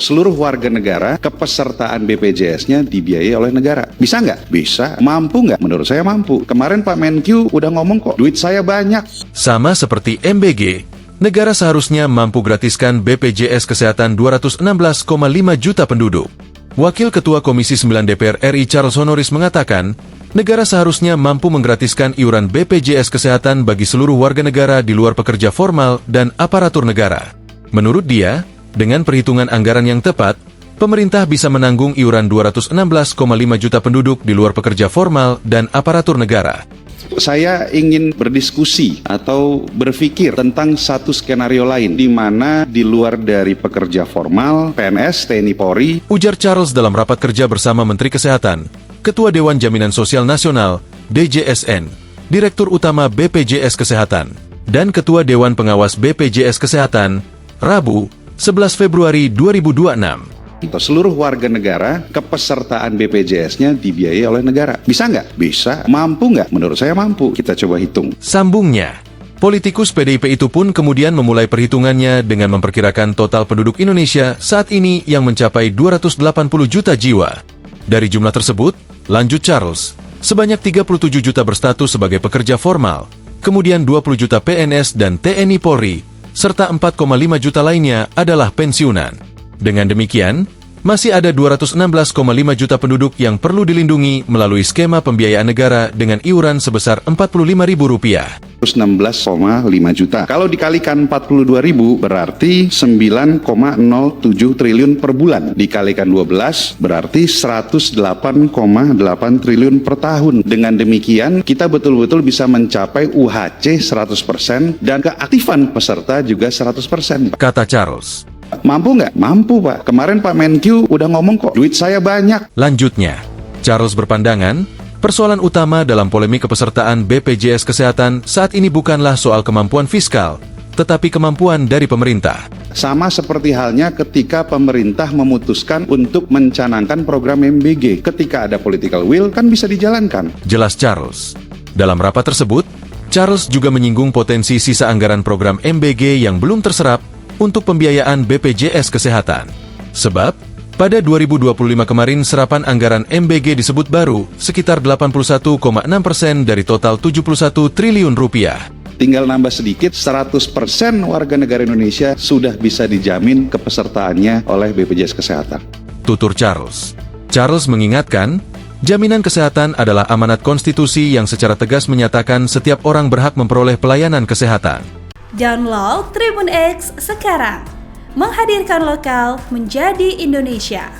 Seluruh warga negara kepesertaan BPJS-nya dibiayai oleh negara. Bisa nggak? Bisa. Mampu nggak? Menurut saya mampu. Kemarin Pak Menkyu udah ngomong kok, duit saya banyak. Sama seperti MBG, negara seharusnya mampu gratiskan BPJS Kesehatan 216,5 juta penduduk. Wakil Ketua Komisi 9 DPR RI Charles Honoris mengatakan, negara seharusnya mampu menggratiskan iuran BPJS Kesehatan bagi seluruh warga negara di luar pekerja formal dan aparatur negara. Menurut dia, dengan perhitungan anggaran yang tepat, pemerintah bisa menanggung iuran 216,5 juta penduduk di luar pekerja formal dan aparatur negara. Saya ingin berdiskusi atau berpikir tentang satu skenario lain di mana di luar dari pekerja formal, PNS, TNI Polri, Ujar Charles dalam rapat kerja bersama Menteri Kesehatan, Ketua Dewan Jaminan Sosial Nasional, DJSN, Direktur Utama BPJS Kesehatan, dan Ketua Dewan Pengawas BPJS Kesehatan, Rabu, 11 Februari 2026. seluruh warga negara kepesertaan BPJS-nya dibiayai oleh negara. Bisa nggak? Bisa. Mampu nggak? Menurut saya mampu. Kita coba hitung. Sambungnya, politikus PDIP itu pun kemudian memulai perhitungannya dengan memperkirakan total penduduk Indonesia saat ini yang mencapai 280 juta jiwa. Dari jumlah tersebut, lanjut Charles, sebanyak 37 juta berstatus sebagai pekerja formal, kemudian 20 juta PNS dan TNI Polri, serta 4,5 juta lainnya adalah pensiunan. Dengan demikian, masih ada 216,5 juta penduduk yang perlu dilindungi melalui skema pembiayaan negara dengan iuran sebesar Rp45.000. 16,5 juta. Kalau dikalikan 42.000 berarti 9,07 triliun per bulan. Dikalikan 12 berarti 108,8 triliun per tahun. Dengan demikian kita betul-betul bisa mencapai UHC 100% dan keaktifan peserta juga 100%. Kata Charles. Mampu nggak? Mampu Pak. Kemarin Pak Menkyu udah ngomong kok, duit saya banyak. Lanjutnya, Charles berpandangan, persoalan utama dalam polemik kepesertaan BPJS Kesehatan saat ini bukanlah soal kemampuan fiskal, tetapi kemampuan dari pemerintah. Sama seperti halnya ketika pemerintah memutuskan untuk mencanangkan program MBG. Ketika ada political will, kan bisa dijalankan. Jelas Charles. Dalam rapat tersebut, Charles juga menyinggung potensi sisa anggaran program MBG yang belum terserap untuk pembiayaan BPJS Kesehatan. Sebab, pada 2025 kemarin serapan anggaran MBG disebut baru sekitar 81,6% dari total 71 triliun rupiah. Tinggal nambah sedikit, 100% warga negara Indonesia sudah bisa dijamin kepesertaannya oleh BPJS Kesehatan. Tutur Charles. Charles mengingatkan, jaminan kesehatan adalah amanat konstitusi yang secara tegas menyatakan setiap orang berhak memperoleh pelayanan kesehatan. Download Tribun X sekarang, menghadirkan lokal menjadi Indonesia.